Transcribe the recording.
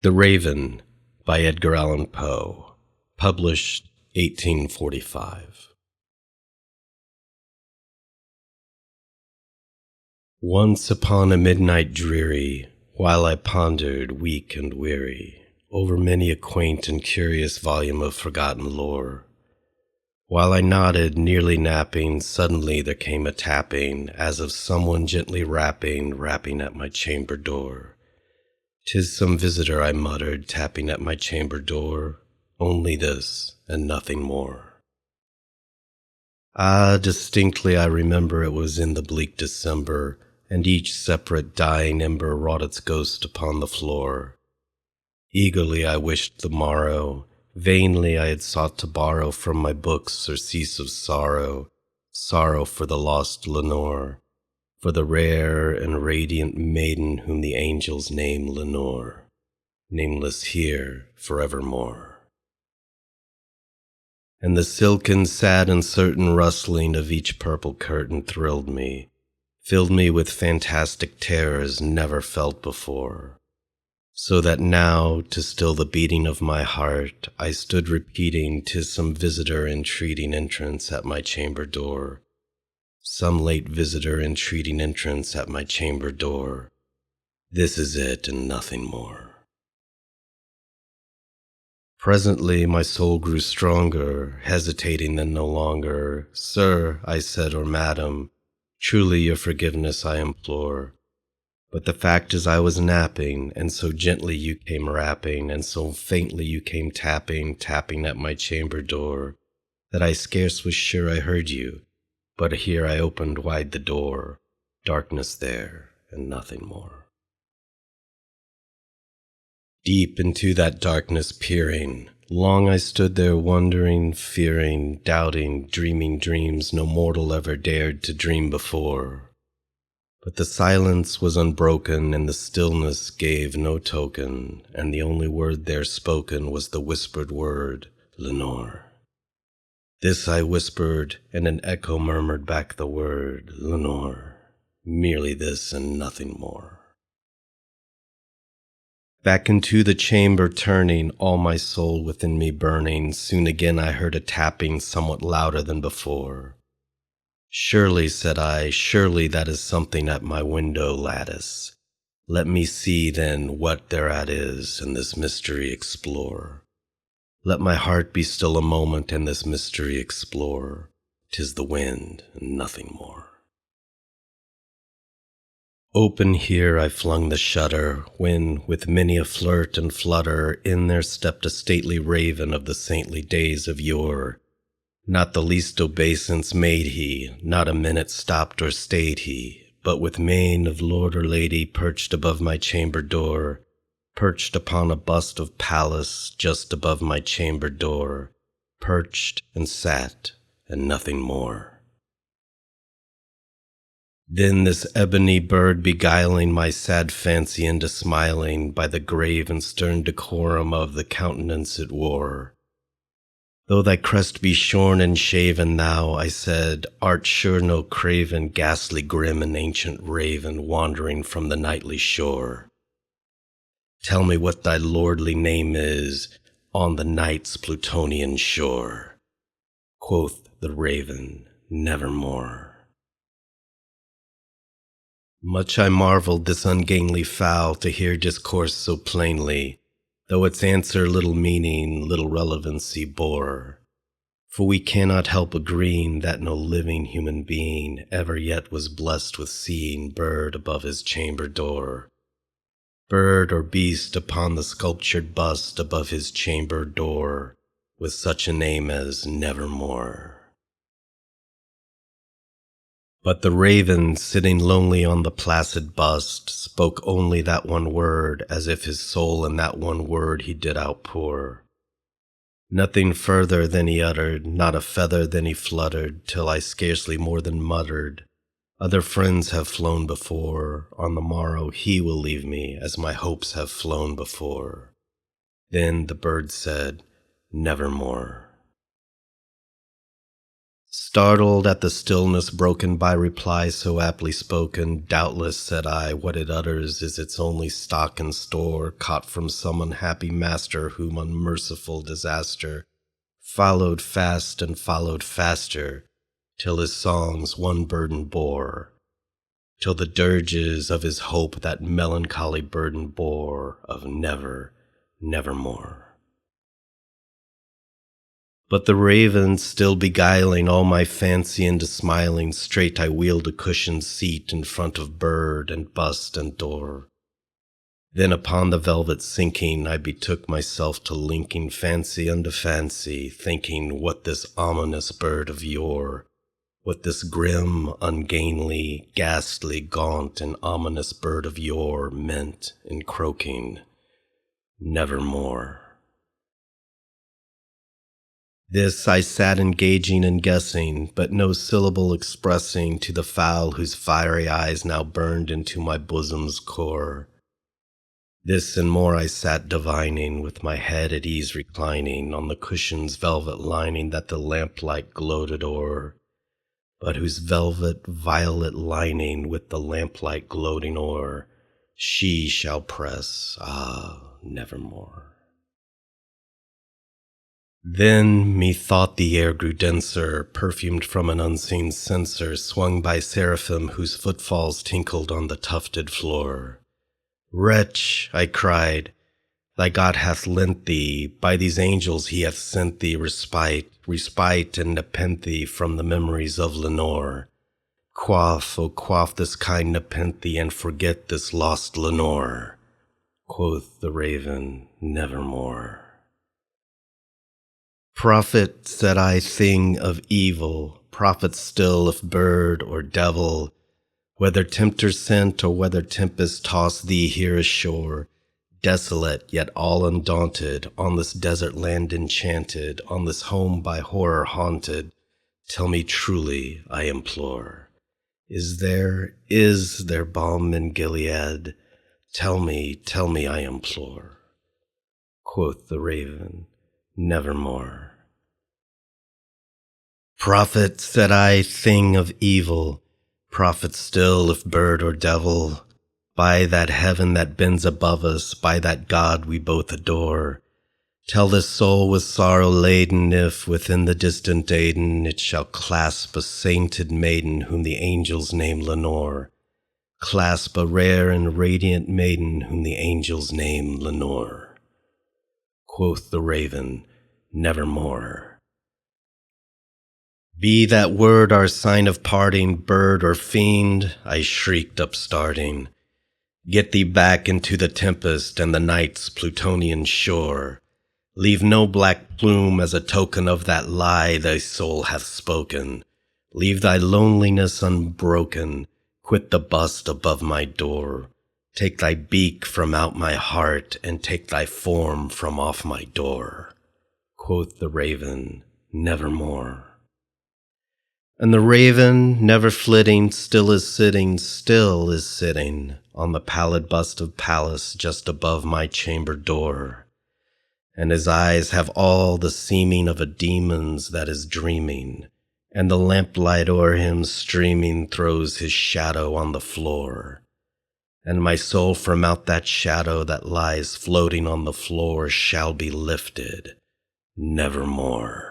The Raven by Edgar Allan Poe, published 1845. Once upon a midnight dreary, while I pondered, weak and weary, over many a quaint and curious volume of forgotten lore, while I nodded, nearly napping, suddenly there came a tapping, as of someone gently rapping at my chamber door. "'Tis some visitor," I muttered, tapping at my chamber door. Only this, and nothing more. Ah, distinctly I remember it was in the bleak December, and each separate dying ember wrought its ghost upon the floor. Eagerly I wished the morrow, vainly I had sought to borrow from my books surcease of sorrow, sorrow for the lost Lenore, for the rare and radiant maiden whom the angels name Lenore, nameless here forevermore. And the silken, sad, and certain rustling of each purple curtain thrilled me, filled me with fantastic terrors never felt before, so that now, to still the beating of my heart, I stood repeating, "'Tis some visitor entreating entrance at my chamber door, some late visitor entreating entrance at my chamber door. This is it and nothing more." Presently my soul grew stronger, hesitating then no longer. "Sir," I said, "or madam, truly your forgiveness I implore. But the fact is I was napping, and so gently you came rapping, and so faintly you came tapping at my chamber door, that I scarce was sure I heard you. But here I opened wide the door, darkness there, and nothing more." Deep into that darkness peering, long I stood there wondering, fearing, doubting, dreaming dreams no mortal ever dared to dream before. But the silence was unbroken, and the stillness gave no token, and the only word there spoken was the whispered word, "Lenore." This I whispered, and an echo murmured back the word, "Lenore." Merely this and nothing more. Back into the chamber turning, all my soul within me burning, soon again I heard a tapping somewhat louder than before. "Surely," said I, "surely that is something at my window lattice. Let me see, then, what thereat is, and this mystery explore. Let my heart be still a moment, and this mystery explore. 'Tis the wind, and nothing more." Open here I flung the shutter, when, with many a flirt and flutter, in there stepped a stately raven of the saintly days of yore. Not the least obeisance made he, not a minute stopped or stayed he, but with mien of lord or lady perched above my chamber door, perched upon a bust of Pallas just above my chamber door, perched and sat, and nothing more. Then this ebony bird beguiling my sad fancy into smiling by the grave and stern decorum of the countenance it wore. "Though thy crest be shorn and shaven, thou," I said, "art sure no craven, ghastly grim and ancient raven wandering from the nightly shore. Tell me what thy lordly name is on the night's Plutonian shore." Quoth the raven, "Nevermore." Much I marveled this ungainly fowl to hear discourse so plainly, though its answer little meaning, little relevancy bore. For we cannot help agreeing that no living human being ever yet was blessed with seeing bird above his chamber door, bird or beast upon the sculptured bust above his chamber door, with such a name as Nevermore. But the raven, sitting lonely on the placid bust, spoke only that one word, as if his soul in that one word he did outpour. Nothing further than he uttered, not a feather than he fluttered, till I scarcely more than muttered, "Other friends have flown before, on the morrow he will leave me, as my hopes have flown before." Then the bird said, "Nevermore." Startled at the stillness broken by reply so aptly spoken, doubtless, said I, what it utters is its only stock and store, caught from some unhappy master whom unmerciful disaster followed fast and followed faster, till his songs one burden bore, till the dirges of his hope that melancholy burden bore of never, nevermore. But the raven still beguiling all my fancy into smiling, straight I wheeled a cushioned seat in front of bird and bust and door. Then upon the velvet sinking, I betook myself to linking fancy unto fancy, thinking what this ominous bird of yore, what this grim, ungainly, ghastly, gaunt, and ominous bird of yore meant in croaking, nevermore. This I sat engaging and guessing, but no syllable expressing to the fowl whose fiery eyes now burned into my bosom's core. This and more I sat divining, with my head at ease reclining on the cushion's velvet lining that the lamplight gloated o'er, but whose velvet violet lining with the lamplight gloating o'er she shall press, nevermore. Then methought the air grew denser, perfumed from an unseen censer, swung by seraphim whose footfalls tinkled on the tufted floor. Wretch, I cried, thy God hath lent thee, by these angels he hath sent thee respite and nepenthe from the memories of Lenore. Quaff, O quaff this kind nepenthe, and forget this lost Lenore. Quoth the raven, nevermore. Prophet, said I, thing of evil, prophet still if bird or devil, whether tempter sent or whether tempest tossed thee here ashore, desolate yet all undaunted, on this desert land enchanted, on this home by horror haunted, tell me truly, I implore, is there balm in Gilead? Tell me, I implore. Quoth the raven, nevermore. Prophet, said I, thing of evil, prophet still if bird or devil, by that heaven that bends above us, by that God we both adore, tell this soul with sorrow laden if within the distant Aidenn it shall clasp a sainted maiden whom the angels name Lenore, clasp a rare and radiant maiden whom the angels name Lenore. Quoth the raven, nevermore. Be that word our sign of parting, bird or fiend, I shrieked upstarting. Get thee back into the tempest and the night's Plutonian shore. Leave no black plume as a token of that lie thy soul hath spoken. Leave thy loneliness unbroken. Quit the bust above my door. Take thy beak from out my heart, and take thy form from off my door. Quoth the raven, nevermore. And the raven, never flitting, still is sitting on the pallid bust of Pallas just above my chamber door. And his eyes have all the seeming of a demon's that is dreaming, and the lamplight o'er him streaming throws his shadow on the floor. And my soul from out that shadow that lies floating on the floor shall be lifted, nevermore.